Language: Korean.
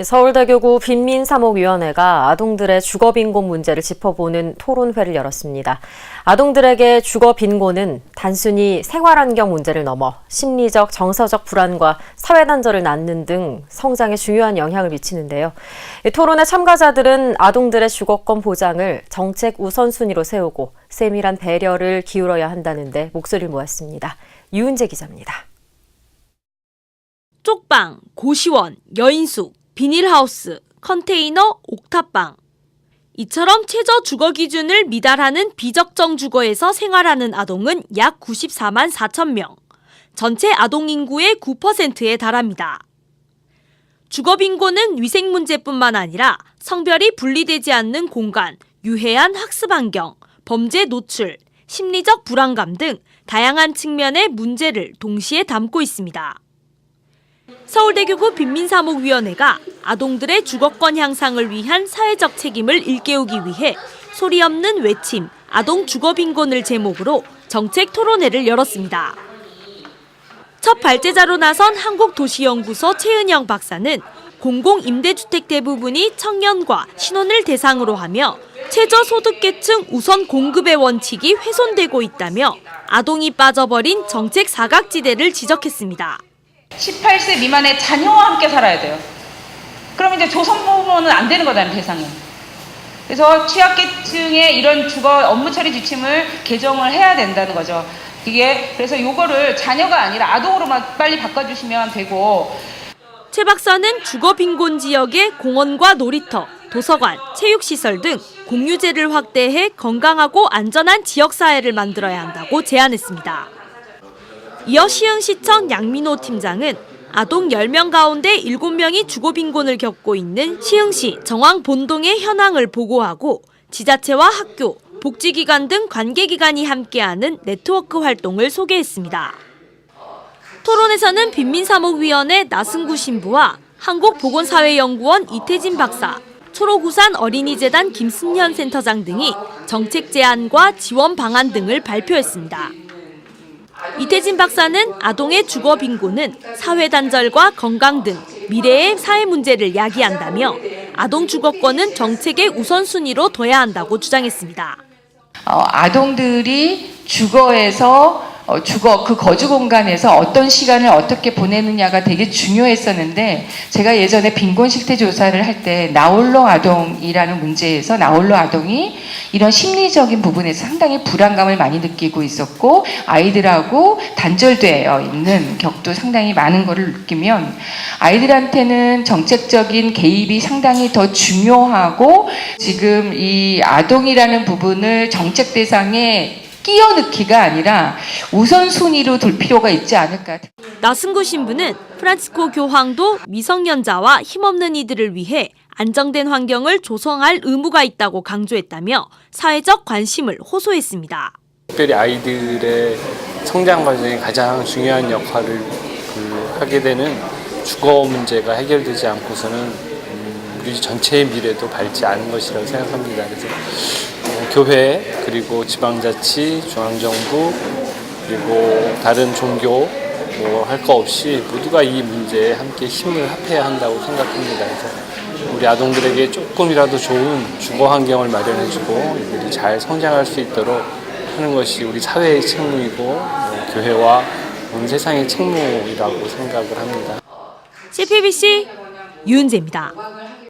서울대교구 빈민사목위원회가 아동들의 주거빈곤 문제를 짚어보는 토론회를 열었습니다. 아동들에게 주거빈곤은 단순히 생활환경 문제를 넘어 심리적, 정서적 불안과 사회단절을 낳는 등 성장에 중요한 영향을 미치는데요. 토론회 참가자들은 아동들의 주거권 보장을 정책 우선순위로 세우고 세밀한 배려를 기울여야 한다는데 목소리를 모았습니다. 유은재 기자입니다. 쪽방, 고시원, 여인숙, 비닐하우스, 컨테이너, 옥탑방. 이처럼 최저 주거 기준을 미달하는 비적정 주거에서 생활하는 아동은 약 94만 4천 명. 전체 아동 인구의 9%에 달합니다. 주거 빈곤은 위생 문제뿐만 아니라 성별이 분리되지 않는 공간, 유해한 학습 환경, 범죄 노출, 심리적 불안감 등 다양한 측면의 문제를 동시에 담고 있습니다. 서울대교구 빈민사목위원회가 아동들의 주거권 향상을 위한 사회적 책임을 일깨우기 위해 소리 없는 외침, 아동 주거빈곤을 제목으로 정책 토론회를 열었습니다. 첫 발제자로 나선 한국도시연구소 최은영 박사는 공공임대주택 대부분이 청년과 신혼을 대상으로 하며 최저소득계층 우선 공급의 원칙이 훼손되고 있다며 아동이 빠져버린 정책 사각지대를 지적했습니다. 18세 미만의 자녀와 함께 살아야 돼요. 그러면 이제 조선부모는 안 되는 거잖아요, 대상은. 그래서 취약계층의 이런 주거 업무 처리 지침을 개정을 해야 된다는 거죠. 그래서 요거를 자녀가 아니라 아동으로만 빨리 바꿔주시면 되고. 최 박사는 주거 빈곤 지역의 공원과 놀이터, 도서관, 체육시설 등 공유재를 확대해 건강하고 안전한 지역사회를 만들어야 한다고 제안했습니다. 이어 시흥시청 양민호 팀장은 아동 10명 가운데 7명이 주거빈곤을 겪고 있는 시흥시 정왕 본동의 현황을 보고하고 지자체와 학교, 복지기관 등 관계기관이 함께하는 네트워크 활동을 소개했습니다. 토론에서는 빈민사목위원회 나승구 신부와 한국보건사회연구원 이태진 박사, 초록우산 어린이재단 김승현 센터장 등이 정책 제안과 지원 방안 등을 발표했습니다. 이태진 박사는 아동의 주거 빈곤은 사회 단절과 건강 등 미래의 사회 문제를 야기한다며 아동 주거권은 정책의 우선순위로 둬야 한다고 주장했습니다. 아동들이 그 거주 공간에서 어떤 시간을 어떻게 보내느냐가 되게 중요했었는데, 제가 예전에 빈곤 실태 조사를 할 때 나홀로 아동이라는 문제에서 나홀로 아동이 이런 심리적인 부분에서 상당히 불안감을 많이 느끼고 있었고 아이들하고 단절되어 있는 격도 상당히 많은 것을 느끼면 아이들한테는 정책적인 개입이 상당히 더 중요하고, 지금 이 아동이라는 부분을 정책 대상에 끼어넣기가 아니라 우선순위로 둘 필요가 있지 않을까. 나승구 신부는 프란치스코 교황도 미성년자와 힘없는 이들을 위해 안정된 환경을 조성할 의무가 있다고 강조했다며 사회적 관심을 호소했습니다. 특별히 아이들의 성장 과정에 가장 중요한 역할을 하게 되는 주거 문제가 해결되지 않고서는 우리 전체의 미래도 밝지 않은 것이라고 생각합니다. 그래서 교회, 그리고 지방자치, 중앙정부, 그리고 다른 종교 할 거 없이 모두가 이 문제에 함께 힘을 합해야 한다고 생각합니다. 그래서 우리 아동들에게 조금이라도 좋은 주거 환경을 마련해주고 이들이 잘 성장할 수 있도록 하는 것이 우리 사회의 책무이고 교회와 온 세상의 책무이라고 생각을 합니다. CPBC 유은재입니다.